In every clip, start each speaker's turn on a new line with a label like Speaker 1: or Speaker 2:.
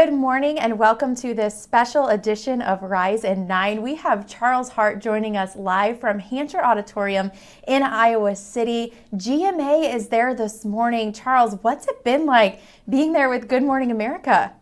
Speaker 1: Good morning and welcome to this special edition of Rise and 9. We have Charles Hart joining us live from Hampshire Auditorium in Iowa City. GMA is there this morning. Charles, what's it been like being there with Good Morning America?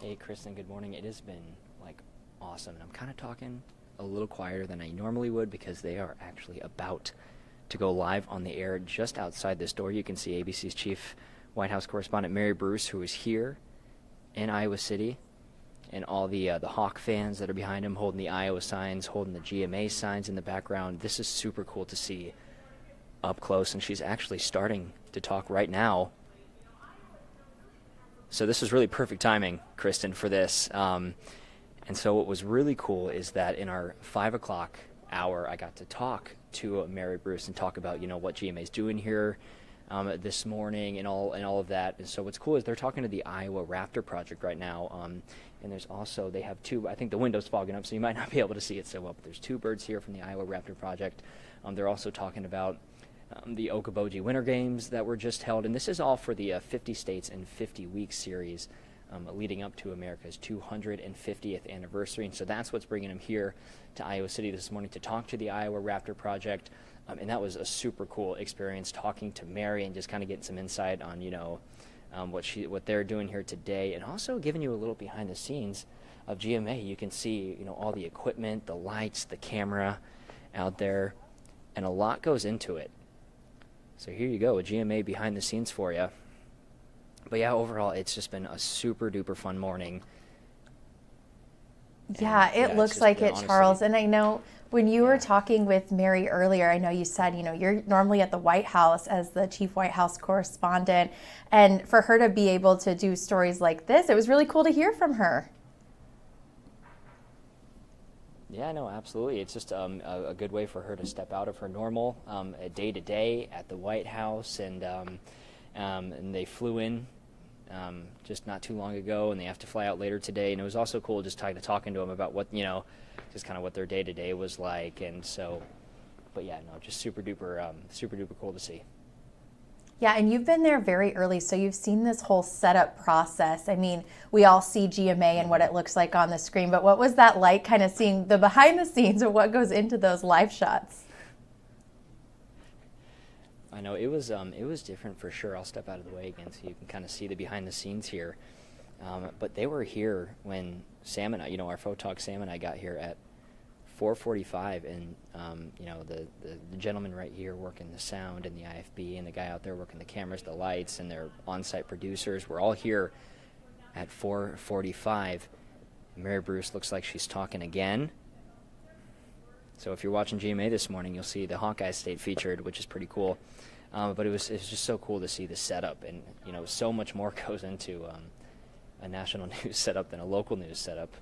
Speaker 2: Hey, Kristen, good morning. It has been awesome. And I'm kind of talking a little quieter than I normally would because they are actually about to go live on the air just outside this door. You can see ABC's chief White House correspondent Mary Bruce, who is here in Iowa City, and all the Hawk fans that are behind him holding the Iowa signs, holding the GMA signs in the background. This is super cool to see up close, and she's actually starting to talk right now. So this is really perfect timing, Kristen, for this. And so what was really cool is that in our 5 o'clock hour, I got to talk to Mary Bruce and talk about, what GMA is doing here this morning and all of that. And so what's cool is they're talking to the Iowa Raptor Project right now. And there's also, they have two, I think the window's fogging up, so you might not be able to see it so well, but there's two birds here from the Iowa Raptor Project. They're also talking about the Okoboji Winter Games that were just held. And this is all for the 50 States in 50 Weeks series leading up to America's 250th anniversary. And so that's what's bringing them here to Iowa City this morning to talk to the Iowa Raptor Project. And that was a super cool experience talking to Mary and just kind of getting some insight on, what they're doing here today, and also giving you a little behind the scenes of GMA. You can see, all the equipment, the lights, the camera out there, and a lot goes into it. So here you go, a GMA behind the scenes for you. But yeah, overall, it's just been a super duper fun morning.
Speaker 1: Yeah, it looks like it, Charles. And I know when you were talking with Mary earlier, I know you said, you're normally at the White House as the chief White House correspondent. And for her to be able to do stories like this, it was really cool to hear from her.
Speaker 2: Yeah, no, absolutely. It's just a good way for her to step out of her normal day-to-day at the White House. And they flew in just not too long ago, and they have to fly out later today. And it was also cool just talking to them about what, just kind of what their day-to-day was like. And so, but yeah, no, just super duper cool to see.
Speaker 1: Yeah, and you've been there very early, so you've seen this whole setup process. I mean, we all see GMA and what it looks like on the screen, but what was that like, kind of seeing the behind the scenes of what goes into those live shots?
Speaker 2: I know it was different for sure. I'll step out of the way again so you can kind of see the behind the scenes here. But they were here when Sam and I, our photog Sam and I got here at 4:45, and the gentleman right here working the sound and the IFB, and the guy out there working the cameras, the lights, and their on-site producers were all here at 4:45. Mary Bruce looks like she's talking again. So if you're watching GMA this morning, you'll see the Hawkeye State featured, which is pretty cool. But it was just so cool to see the setup, and so much more goes into a national news setup than a local news setup.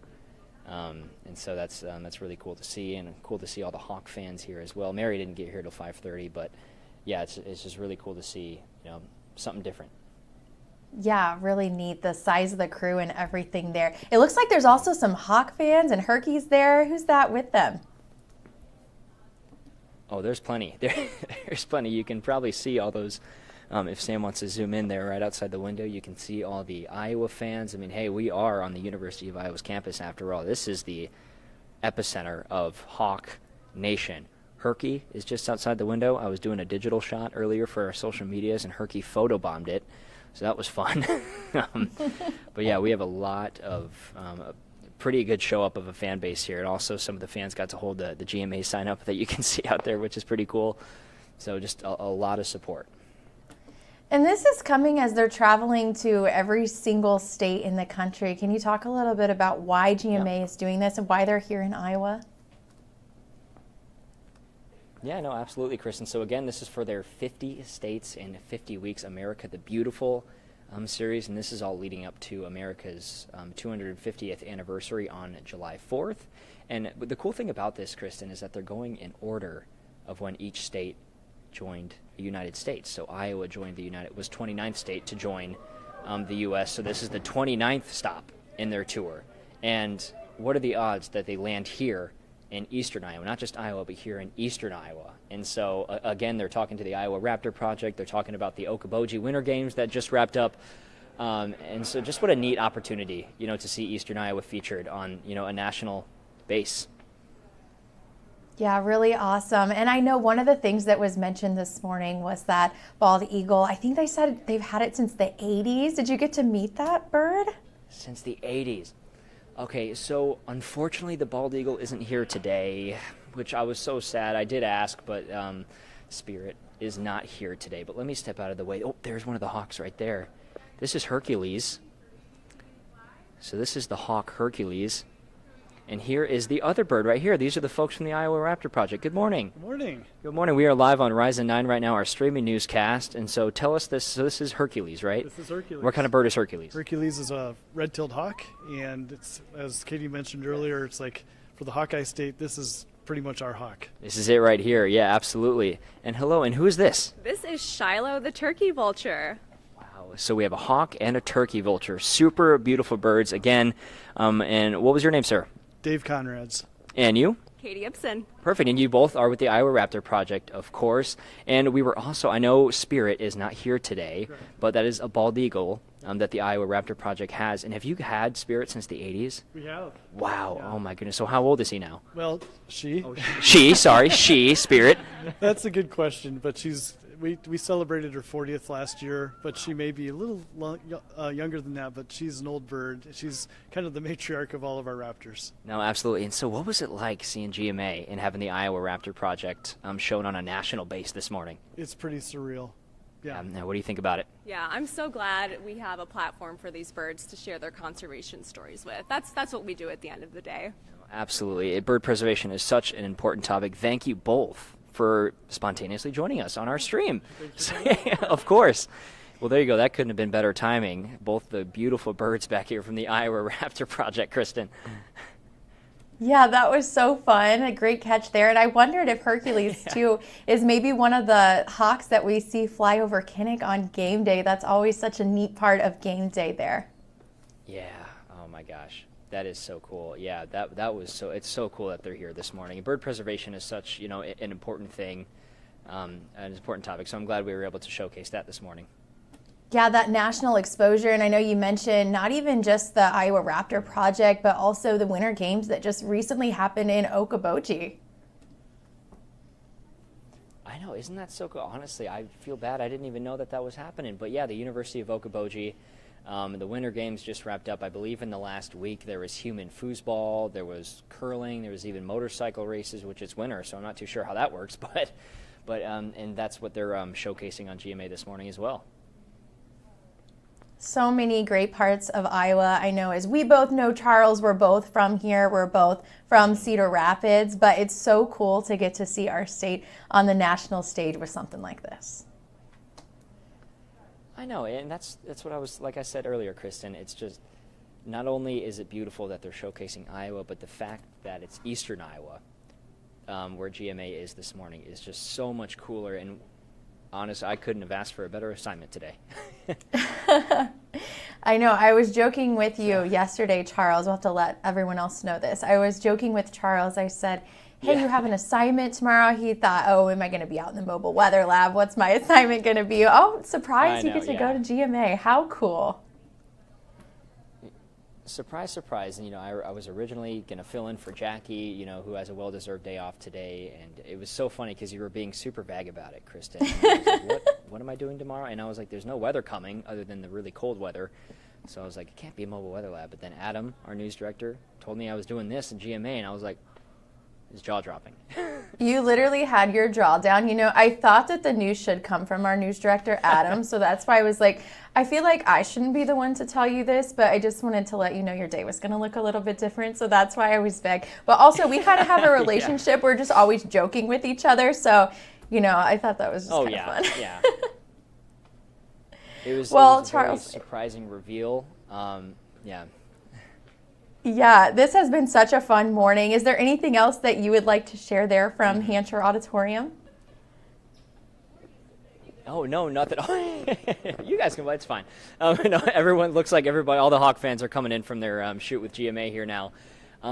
Speaker 2: And so that's really cool to see, and cool to see all the Hawk fans here as well. Mary didn't get here till 5:30, but yeah, it's just really cool to see something different.
Speaker 1: Yeah, really neat. The size of the crew and everything there. It looks like there's also some Hawk fans and Herkies there. Who's that with them?
Speaker 2: Oh, there's plenty. There's plenty. You can probably see all those. If Sam wants to zoom in there right outside the window, you can see all the Iowa fans. I mean, hey, we are on the University of Iowa's campus after all. This is the epicenter of Hawk Nation. Herky is just outside the window. I was doing a digital shot earlier for our social medias, and Herky photobombed it, so that was fun. But yeah, we have a lot of pretty good show up of a fan base here, and also some of the fans got to hold the GMA sign up that you can see out there, which is pretty cool. So just a lot of support.
Speaker 1: And this is coming as they're traveling to every single state in the country. Can you talk a little bit about why GMA is doing this and why they're here in Iowa?
Speaker 2: Yeah, no, absolutely, Kristen. So again, this is for their 50 States in 50 Weeks America the Beautiful series, and this is all leading up to America's 250th anniversary on July 4th. And the cool thing about this, Kristen, is that they're going in order of when each state joined the United States. So Iowa was 29th state to join the U.S., so this is the 29th stop in their tour. And what are the odds that they land here in eastern Iowa, not just Iowa, but here in eastern Iowa. And so, again, they're talking to the Iowa Raptor Project. They're talking about the Okoboji Winter Games that just wrapped up. And so just what a neat opportunity, to see eastern Iowa featured on, a national base.
Speaker 1: Yeah, really awesome. And I know one of the things that was mentioned this morning was that bald eagle. I think they said they've had it since the 80s. Did you get to meet that bird?
Speaker 2: Since the 80s. Okay, so unfortunately the bald eagle isn't here today, which I was so sad. I did ask, but Spirit is not here today. But let me step out of the way. Oh, there's one of the hawks right there. This is Hercules. So this is the hawk Hercules. And here is the other bird right here. These are the folks from the Iowa Raptor Project. Good morning.
Speaker 3: Good morning.
Speaker 2: Good morning. We are live on Rise and 9 right now, our streaming newscast. And so tell us this. So this is Hercules, right?
Speaker 3: This is Hercules.
Speaker 2: What kind of bird is Hercules?
Speaker 3: Hercules is a red-tailed hawk, and it's, as Katie mentioned earlier, it's like for the Hawkeye State, this is pretty much our hawk.
Speaker 2: This is it right here. Yeah, absolutely. And hello, and who is this?
Speaker 4: This is Shiloh the turkey vulture.
Speaker 2: Wow. So we have a hawk and a turkey vulture. Super beautiful birds again. And what was your name, sir?
Speaker 3: Dave Conrad's.
Speaker 2: And you?
Speaker 4: Katie Ibsen.
Speaker 2: Perfect. And you both are with the Iowa Raptor Project, of course. And we were also, I know Spirit is not here today, but that is a bald eagle that the Iowa Raptor Project has. And have you had Spirit since the 80s?
Speaker 3: We have.
Speaker 2: Wow.
Speaker 3: Yeah.
Speaker 2: Oh, my goodness. So how old is he now?
Speaker 3: Well, she.
Speaker 2: She, Spirit.
Speaker 3: That's a good question, but we celebrated her 40th last year, but she may be a little younger than that, but she's an old bird. She's kind of the matriarch of all of our raptors.
Speaker 2: No, absolutely. And so what was it like seeing GMA and having the Iowa Raptor Project shown on a national base this morning?
Speaker 3: It's pretty surreal. Yeah.
Speaker 2: Now, what do you think about it?
Speaker 4: Yeah, I'm so glad we have a platform for these birds to share their conservation stories with. That's what we do at the end of the day.
Speaker 2: Absolutely. Bird preservation is such an important topic. Thank you both for spontaneously joining us on our stream. Of course. Well, there you go. That couldn't have been better timing. Both the beautiful birds back here from the Iowa Raptor Project, Kristin.
Speaker 1: Yeah, that was so fun. A great catch there. And I wondered if Hercules, too, is maybe one of the hawks that we see fly over Kinnick on game day. That's always such a neat part of game day there.
Speaker 2: Yeah. Oh, my gosh. That is so cool. Yeah, that was so. It's so cool that they're here this morning. Bird preservation is such, an important thing, an important topic. So I'm glad we were able to showcase that this morning.
Speaker 1: Yeah, that national exposure, and I know you mentioned not even just the Iowa Raptor Project, but also the Winter Games that just recently happened in Okoboji.
Speaker 2: I know, isn't that so cool? Honestly, I feel bad. I didn't even know that was happening. But yeah, the University of Okoboji. The Winter Games just wrapped up. I believe in the last week there was human foosball, there was curling, there was even motorcycle races, which is winter, so I'm not too sure how that works. But and that's what they're showcasing on GMA this morning as well.
Speaker 1: So many great parts of Iowa. I know, as we both know, Charles, we're both from here. We're both from Cedar Rapids, but it's so cool to get to see our state on the national stage with something like this.
Speaker 2: I know, and that's what I was, like I said earlier, Kristin, it's just, not only is it beautiful that they're showcasing Iowa, but the fact that it's eastern Iowa, where GMA is this morning, is just so much cooler, and honestly, I couldn't have asked for a better assignment today.
Speaker 1: I know, I was joking with you yesterday, Charles, we'll have to let everyone else know this. I was joking with Charles, I said, hey, you have an assignment tomorrow? He thought, oh, am I going to be out in the mobile weather lab? What's my assignment going to be? Oh, surprise, you get to go to GMA. How cool.
Speaker 2: Surprise, surprise. And, I was originally going to fill in for Jackie, who has a well-deserved day off today. And it was so funny because you were being super vague about it, Kristin. And I was like, what am I doing tomorrow? And I was like, there's no weather coming other than the really cold weather. So I was like, it can't be a mobile weather lab. But then Adam, our news director, told me I was doing this in GMA. And I was like, his jaw dropping.
Speaker 1: You literally had your jaw down. I thought that the news should come from our news director, Adam, so that's why I was like, I feel like I shouldn't be the one to tell you this, but I just wanted to let you know your day was going to look a little bit different, so that's why I was vague. But also, we kind of have a relationship. We're just always joking with each other, so, I thought that was just kind of fun.
Speaker 2: Yeah. It was
Speaker 1: Charles,
Speaker 2: a very surprising reveal.
Speaker 1: Yeah, this has been such a fun morning. Is there anything else that you would like to share there from Hampshire Auditorium?
Speaker 2: Oh, no, nothing. You guys can, it's fine. Everyone looks like all the Hawk fans are coming in from their shoot with GMA here now.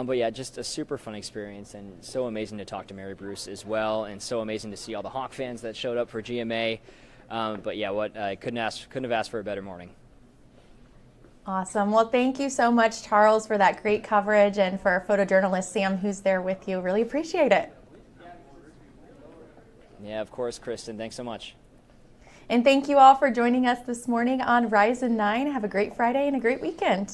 Speaker 2: But yeah, just a super fun experience, and so amazing to talk to Mary Bruce as well, and so amazing to see all the Hawk fans that showed up for GMA. But yeah, I couldn't have asked for a better morning.
Speaker 1: Awesome. Well, thank you so much, Charles, for that great coverage, and for our photojournalist Sam, who's there with you. Really appreciate it.
Speaker 2: Yeah, of course, Kristin. Thanks so much.
Speaker 1: And thank you all for joining us this morning on Rise and 9. Have a great Friday and a great weekend.